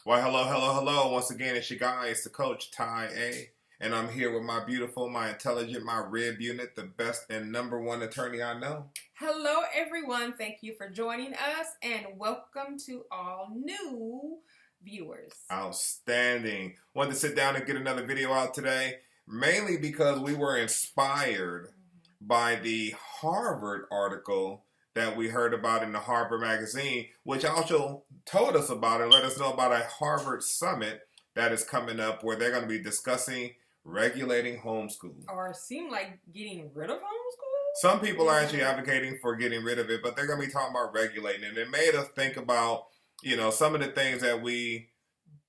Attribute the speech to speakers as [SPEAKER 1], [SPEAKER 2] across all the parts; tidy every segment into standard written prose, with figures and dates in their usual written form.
[SPEAKER 1] Well, hello, hello, hello. Once again, it's your guy, it's the coach, Ty A. And I'm here with my beautiful, my intelligent, my rib unit, the best and number one attorney I know.
[SPEAKER 2] Hello, everyone. Thank you for joining us, and welcome to all new viewers.
[SPEAKER 1] Outstanding. Wanted to sit down and get another video out today, mainly because we were inspired by the Harvard article that we heard about in the Harvard magazine, which also told us about and let us know about a Harvard summit that is coming up where they're going to be discussing regulating homeschool.
[SPEAKER 2] Or seem like getting rid of homeschool?
[SPEAKER 1] Some people are actually advocating for getting rid of it, but they're going to be talking about regulating it. And it made us think about, some of the things that we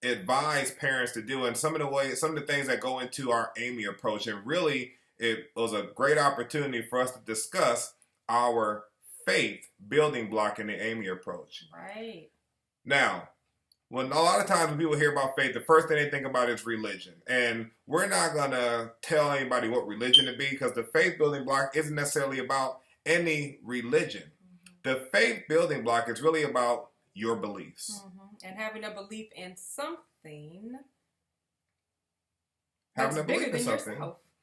[SPEAKER 1] advise parents to do and some of the things that go into our Amy approach. And really, it was a great opportunity for us to discuss our faith building block in the Amy approach.
[SPEAKER 2] Right.
[SPEAKER 1] Now, when a lot of times when people hear about faith, the first thing they think about is religion. And we're not going to tell anybody what religion to be because the faith building block isn't necessarily about any religion. The faith building block is really about your beliefs.
[SPEAKER 2] And having a belief in something.
[SPEAKER 1] Having
[SPEAKER 2] that's
[SPEAKER 1] a belief
[SPEAKER 2] bigger
[SPEAKER 1] in
[SPEAKER 2] than
[SPEAKER 1] something.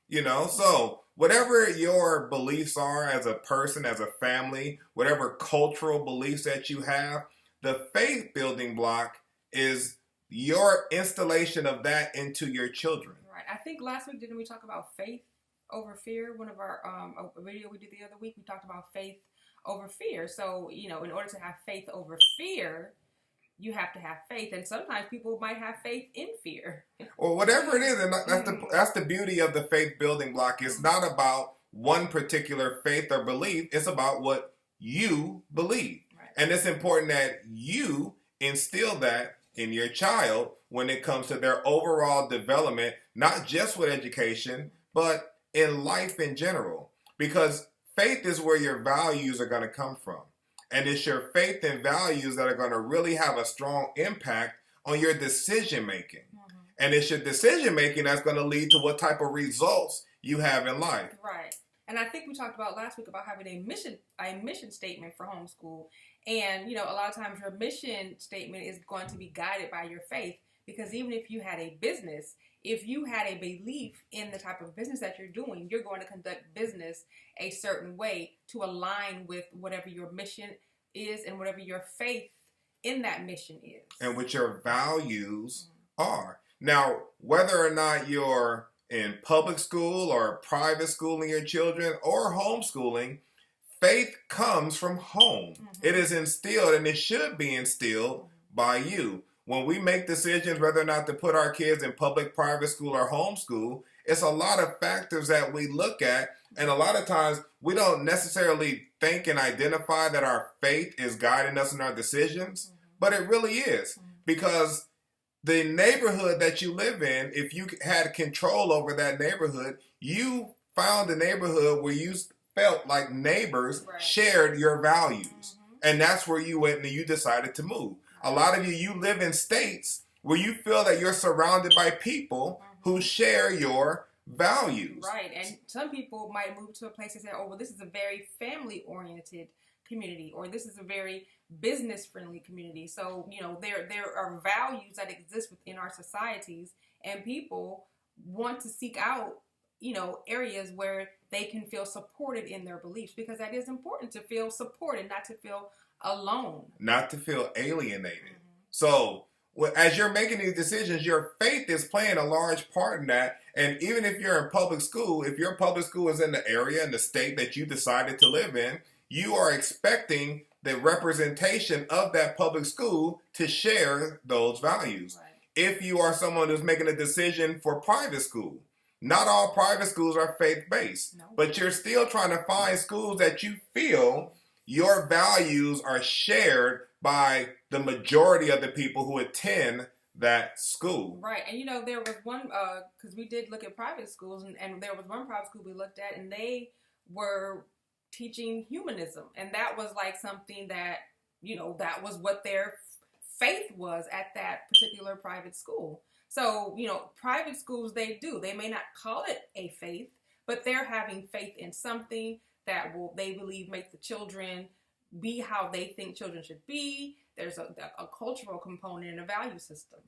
[SPEAKER 2] yourself.
[SPEAKER 1] So whatever your beliefs are as a person, as a family, whatever cultural beliefs that you have, the faith building block is your installation of that into your children.
[SPEAKER 2] Right. I think last week, didn't we talk about faith over fear? One of our a video we did the other week, we talked about faith over fear. So, in order to have faith over fear, you have to have faith. And sometimes people might have faith in fear.
[SPEAKER 1] Or whatever it is, and that's the beauty of the faith building block. It's not about one particular faith or belief. It's about what you believe.
[SPEAKER 2] Right.
[SPEAKER 1] And it's important that you instill that in your child when it comes to their overall development, not just with education, but in life in general. Because faith is where your values are going to come from. And it's your faith and values that are going to really have a strong impact on your decision making. And it's your decision making that's going to lead to what type of results you have in life.
[SPEAKER 2] Right. And I think we talked about last week about having a mission statement for homeschool. And, a lot of times your mission statement is going to be guided by your faith. Because even if you had a business, if you had a belief in the type of business that you're doing, you're going to conduct business a certain way to align with whatever your mission is and whatever your faith in that mission is.
[SPEAKER 1] And what your values are. Now, whether or not you're in public school or private schooling your children or homeschooling, faith comes from home. It is instilled, and it should be instilled by you. When we make decisions whether or not to put our kids in public, private school, or homeschool, it's a lot of factors that we look at. And a lot of times we don't necessarily think and identify that our faith is guiding us in our decisions, but it really is. Because the neighborhood that you live in, if you had control over that neighborhood, you found a neighborhood where you felt like neighbors shared your values. And that's where you went and you decided to move. A lot of you live in states where you feel that you're surrounded by people who share your values.
[SPEAKER 2] Right. And some people might move to a place and say, oh, well, this is a very family-oriented community, or this is a very business-friendly community. So, there are values that exist within our societies, and people want to seek out, areas where they can feel supported in their beliefs, because that is important, to feel supported, not to feel alone.
[SPEAKER 1] Not to feel alienated. So, as you're making these decisions, your faith is playing a large part in that. And even if you're in public school, if your public school is in the area and the state that you decided to live in, you are expecting the representation of that public school to share those values.
[SPEAKER 2] Right.
[SPEAKER 1] If you are someone who's making a decision for private school, not all private schools are faith-based, but you're still trying to find schools that you feel your values are shared by the majority of the people who attend that school.
[SPEAKER 2] Right. And there was one, because we did look at private schools, and there was one private school we looked at, and they were teaching humanism. And that was like something that, that was what their faith was at that particular private school. So, private schools, they may not call it a faith, but they're having faith in something that will, they believe, make the children be how they think children should be. there's a cultural component and a value system.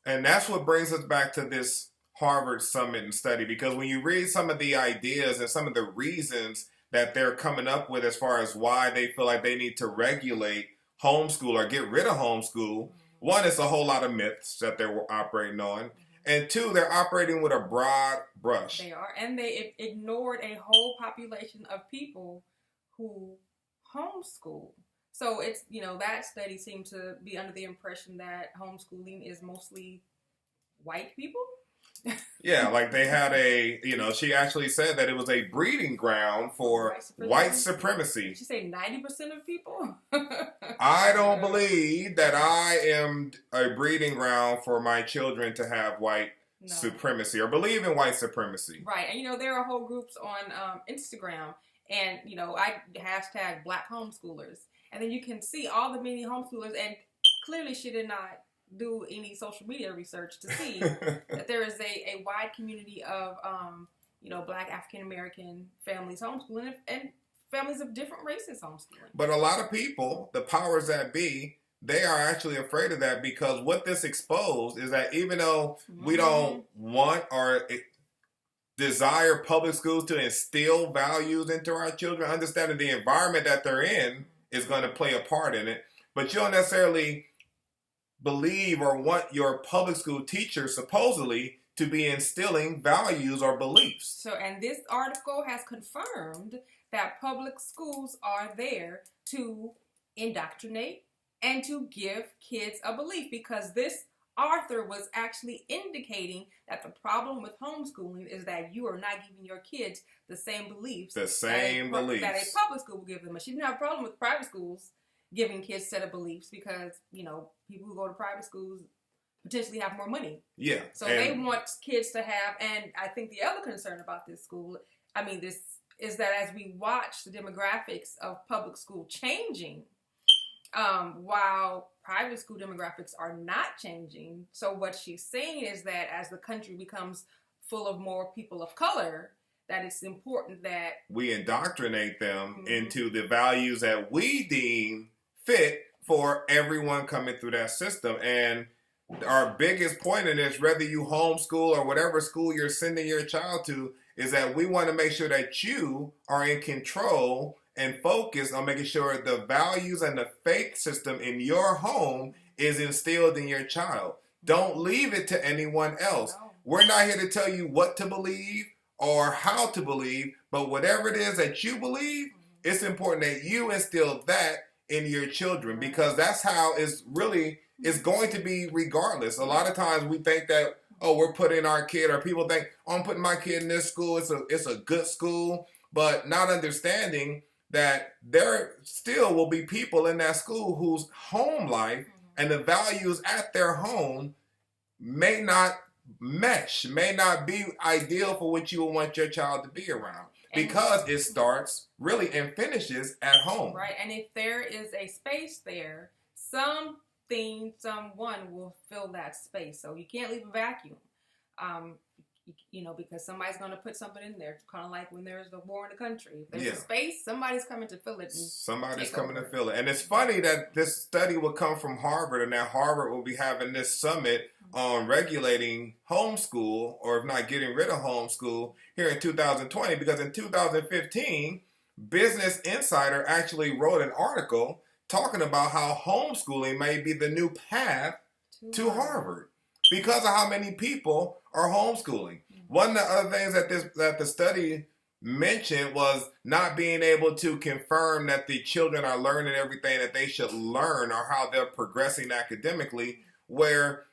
[SPEAKER 1] And that's what brings us back to this Harvard Summit and study, because when you read some of the ideas and some of the reasons that they're coming up with as far as why they feel like they need to regulate homeschool or get rid of homeschool, one, it's a whole lot of myths that they're operating on. And two, they're operating with a broad brush.
[SPEAKER 2] They are. And they ignored a whole population of people who homeschool. So it's, that study seemed to be under the impression that homeschooling is mostly white people.
[SPEAKER 1] Yeah, like they had she actually said that it was a breeding ground for white supremacy.
[SPEAKER 2] Did she say 90% of people?
[SPEAKER 1] I don't believe that I am a breeding ground for my children to have white supremacy or believe in white supremacy.
[SPEAKER 2] Right. And, there are whole groups on Instagram and, I hashtag Black homeschoolers. And then you can see all the many homeschoolers, and clearly she did not do any social media research to see that there is a wide community of Black African American families homeschooling and families of different races homeschooling.
[SPEAKER 1] But a lot of people, the powers that be, they are actually afraid of that, because what this exposed is that even though we don't want or desire public schools to instill values into our children, understanding the environment that they're in is going to play a part in it, but you don't necessarily believe or want your public school teacher supposedly to be instilling values or beliefs.
[SPEAKER 2] So, and this article has confirmed that public schools are there to indoctrinate and to give kids a belief, because this author was actually indicating that the problem with homeschooling is that you are not giving your kids the same beliefs
[SPEAKER 1] that a
[SPEAKER 2] public school will give them. And she didn't have a problem with private schools giving kids a set of beliefs, because, people who go to private schools potentially have more money.
[SPEAKER 1] Yeah.
[SPEAKER 2] So they want kids to have, and I think the other concern about this is that as we watch the demographics of public school changing, while private school demographics are not changing. So what she's saying is that as the country becomes full of more people of color, that it's important that
[SPEAKER 1] we indoctrinate them into the values that we deem fit for everyone coming through that system. And our biggest point in this, whether you homeschool or whatever school you're sending your child to, is that we want to make sure that you are in control and focused on making sure the values and the faith system in your home is instilled in your child. Don't leave it to anyone else. No. We're not here to tell you what to believe or how to believe, but whatever it is that you believe, it's important that you instill that in your children, because that's how it's going to be regardless. A lot of times we think that, we're putting our kid, or people think, I'm putting my kid in this school, it's a good school, but not understanding that there still will be people in that school whose home life and the values at their home may not mesh, may not be ideal for what you would want your child to be around, because it starts really and finishes at home.
[SPEAKER 2] Right, and if there is a space there, someone will fill that space. So you can't leave a vacuum. Because somebody's going to put something in there. It's kind of like when there's a war in the country. If there's a space, somebody's coming to fill it.
[SPEAKER 1] Somebody's coming to fill it. And it's funny that this study will come from Harvard, and that Harvard will be having this summit on regulating homeschool, or if not getting rid of homeschool, here in 2020. Because in 2015, Business Insider actually wrote an article talking about how homeschooling may be the new path to Harvard, because of how many people are homeschooling. One of the other things that the study mentioned was not being able to confirm that the children are learning everything that they should learn or how they're progressing academically, where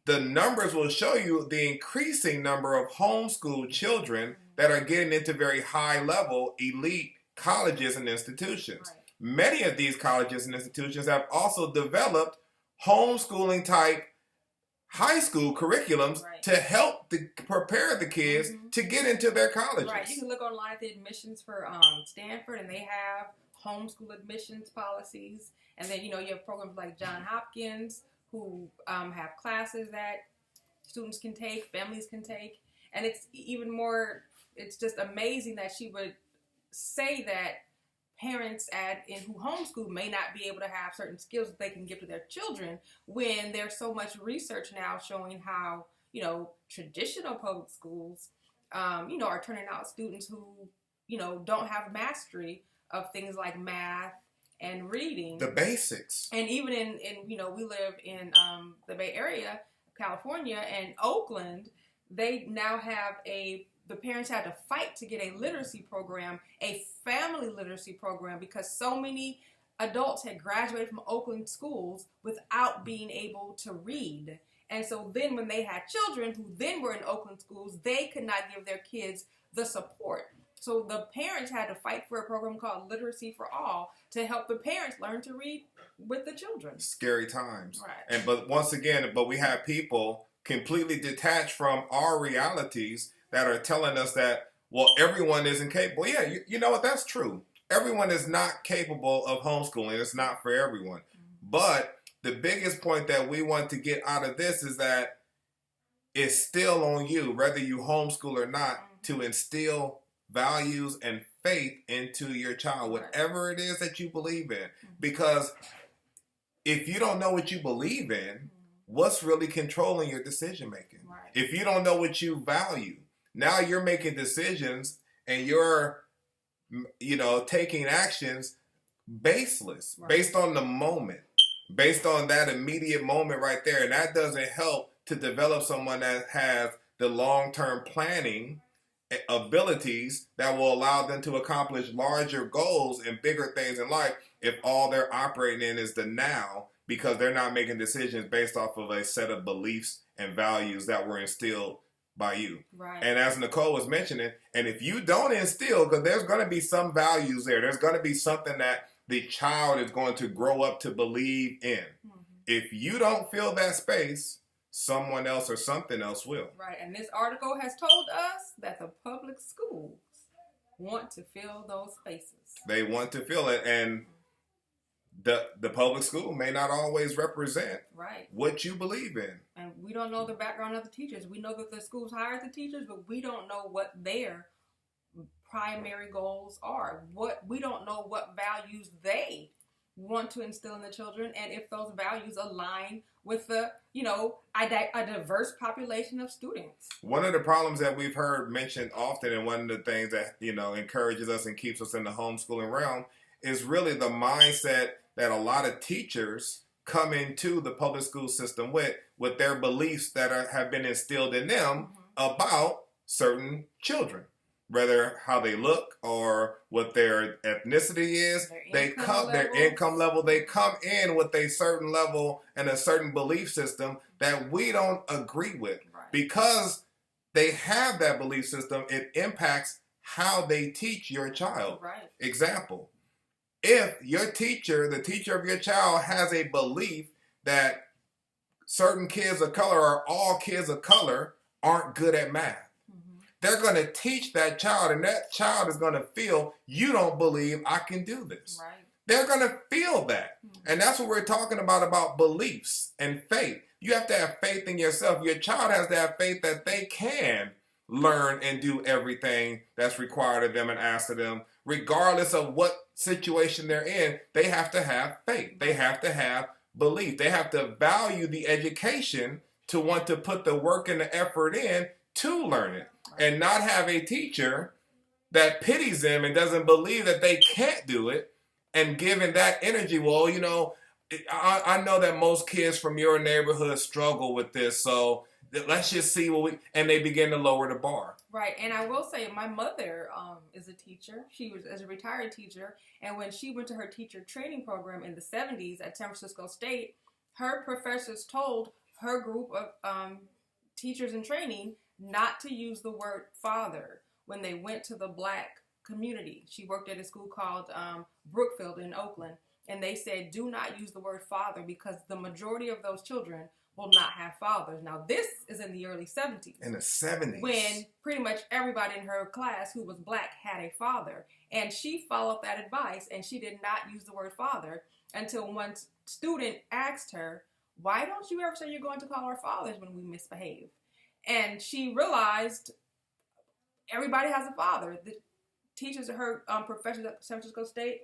[SPEAKER 1] the numbers will show you the increasing number of homeschooled children that are getting into very high-level elite colleges and institutions. Right. Many of these colleges and institutions have also developed homeschooling type high school curriculums to help prepare the kids to get into their colleges.
[SPEAKER 2] Right. You can look online at the admissions for Stanford, and they have homeschool admissions policies. And then, you have programs like Johns Hopkins who have classes that students can take, families can take. And it's even more, it's just amazing that she would say that parents who homeschool may not be able to have certain skills that they can give to their children, when there's so much research now showing how, traditional public schools, are turning out students who, don't have mastery of things like math and reading.
[SPEAKER 1] The basics.
[SPEAKER 2] And even in we live in the Bay Area, California, and Oakland, they now have the parents had to fight to get a literacy program, a family literacy program, because so many adults had graduated from Oakland schools without being able to read. And so then when they had children who then were in Oakland schools, they could not give their kids the support. So the parents had to fight for a program called Literacy for All to help the parents learn to read with the children.
[SPEAKER 1] Scary times.
[SPEAKER 2] Right.
[SPEAKER 1] But once again, we have people completely detached from our realities that are telling us that, well, everyone isn't capable. Yeah, you know what? That's true. Everyone is not capable of homeschooling. It's not for everyone. Mm-hmm. But the biggest point that we want to get out of this is that it's still on you, whether you homeschool or not, mm-hmm. to instill values and faith into your child, whatever it is that you believe in. Mm-hmm. Because if you don't know what you believe in, mm-hmm. what's really controlling your decision making? Right. If you don't know what you value, now you're making decisions and you're, taking actions baseless, right. based on the moment, based on that immediate moment right there. And that doesn't help to develop someone that has the long-term planning abilities that will allow them to accomplish larger goals and bigger things in life if all they're operating in is the now, because they're not making decisions based off of a set of beliefs and values that were instilled by you. Right. And as Nicole was mentioning, and if you don't instill, because there's going to be some values there's going to be something that the child is going to grow up to believe in. Mm-hmm. If you don't fill that space, someone else or something else will. Right. And this article has told us that the public schools want to fill those spaces. They want to fill it, and the public school may not always represent right. what you believe in. And we don't know the background of the teachers. We know that the schools hired the teachers, but we don't know what their primary goals are. We don't know what values they want to instill in the children, and if those values align with a diverse population of students. One of the problems that we've heard mentioned often, and one of the things that, encourages us and keeps us in the homeschooling realm, is really the mindset that a lot of teachers come into the public school system with their beliefs that have been instilled in them mm-hmm. about certain children. Whether how they look or what their ethnicity is, their income level, they come in with a certain level and a certain belief system that we don't agree with. Right. Because they have that belief system, it impacts how they teach your child. Right. Example, if your teacher, the teacher of your child, has a belief that certain kids of color or all kids of color aren't good at math, they're going to teach that child, and that child is going to feel, you don't believe I can do this. Right. They're going to feel that. Mm-hmm. And that's what we're talking about beliefs and faith. You have to have faith in yourself. Your child has to have faith that they can learn and do everything that's required of them and asked of them. Regardless of what situation they're in, they have to have faith. They have to have belief. They have to value the education to want to put the work and the effort in to learn it. And not have a teacher that pities them and doesn't believe that they can't do it, and giving that energy, well, I know that most kids from your neighborhood struggle with this, so let's just see and they begin to lower the bar. Right, and I will say my mother is a teacher. She was a retired teacher, and when she went to her teacher training program in the 70s at San Francisco State, her professors told her group of teachers in training not to use the word father when they went to the black community. She worked at a school called Brookfield in Oakland, and they said, do not use the word father because the majority of those children will not have fathers. Now, this is in the early 70s. In the 70s. When pretty much everybody in her class who was black had a father. And she followed that advice, and she did not use the word father until one student asked her, why don't you ever say you're going to call our fathers when we misbehave? And she realized everybody has a father. The teachers, her professors at San Francisco State,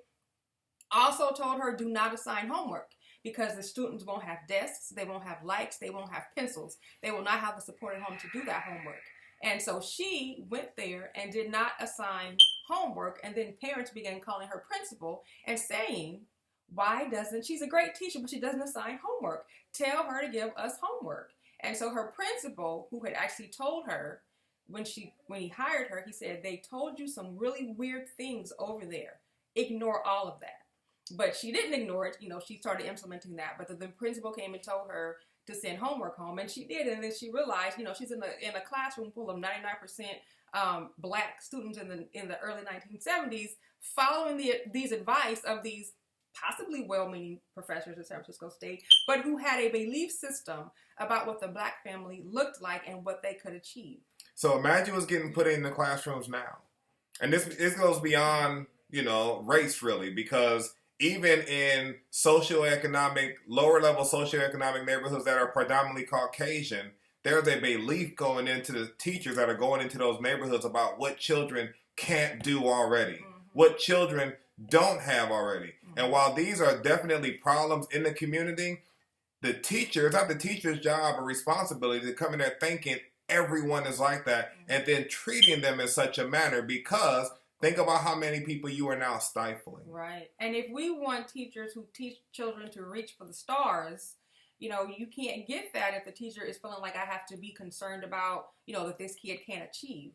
[SPEAKER 2] Also told her, do not assign homework because the students won't have desks, they won't have lights, they won't have pencils. They will not have the support at home to do that homework. And so she went there and did not assign homework. And then parents began calling her principal and saying, she's a great teacher, but she doesn't assign homework. Tell her to give us homework. And so her principal, who had actually told her when he hired her, he said, they told you some really weird things over there. Ignore all of that. But she didn't ignore it. She started implementing that. But the principal came and told her to send homework home, and she did. And then she realized, she's in a classroom full of 99% black students in the early 1970s, following these advice of these possibly well-meaning professors at San Francisco State, but who had a belief system about what the black family looked like and what they could achieve.
[SPEAKER 1] So imagine what's getting put in the classrooms now, and this goes beyond race really, because even in lower level socioeconomic neighborhoods that are predominantly Caucasian, there's a belief going into the teachers that are going into those neighborhoods about what children can't do already, what children don't have already. And while these are definitely problems in the community, it's not the teacher's job or responsibility to come in there thinking everyone is like that and then treating them in such a manner, because think about how many people you are now stifling.
[SPEAKER 2] Right. And if we want teachers who teach children to reach for the stars, you can't get that if the teacher is feeling like I have to be concerned about, that this kid can't achieve.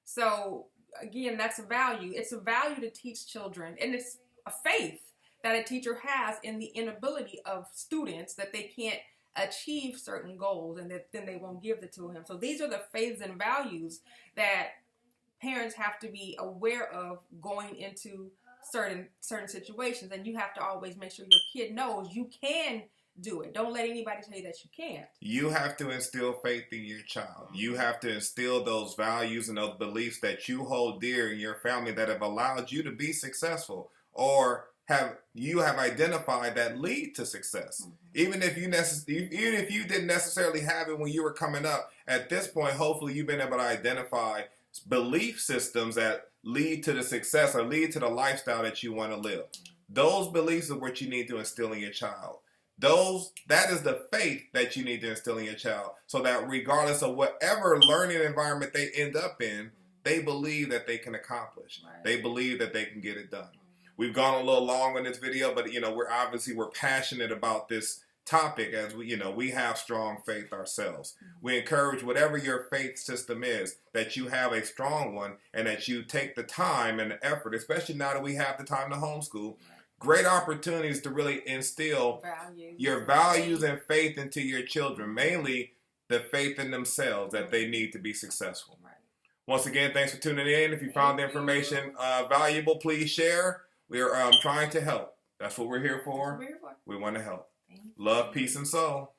[SPEAKER 2] So again, that's a value. It's a value to teach children, and it's a faith that a teacher has in the inability of students that they can't achieve certain goals, and that then they won't give it to him. So these are the faiths and values that parents have to be aware of going into certain situations, and you have to always make sure your kid knows you can do it. Don't let anybody tell you that you can't.
[SPEAKER 1] You have to instill faith in your child. You have to instill those values and those beliefs that you hold dear in your family that have allowed you to be successful, or you have identified that lead to success. Even if you didn't necessarily have it when you were coming up, at this point, hopefully you've been able to identify belief systems that lead to the success or lead to the lifestyle that you want to live. Those beliefs are what you need to instill in your child. That is the faith that you need to instill in your child, so that regardless of whatever learning environment they end up in, they believe that they can accomplish. Right. They believe that they can get it done. We've gone a little long on this video, but we're passionate about this topic, as we have strong faith ourselves. We encourage whatever your faith system is, that you have a strong one, and that you take the time and the effort, especially now that we have the time to homeschool. Great opportunities to really instill your values and faith into your children, mainly the faith in themselves that they need to be successful. Right. Once again, thanks for tuning in. If you found the information valuable, please share. We're trying to help. That's what we're here for. We want to help. Love, peace, and soul.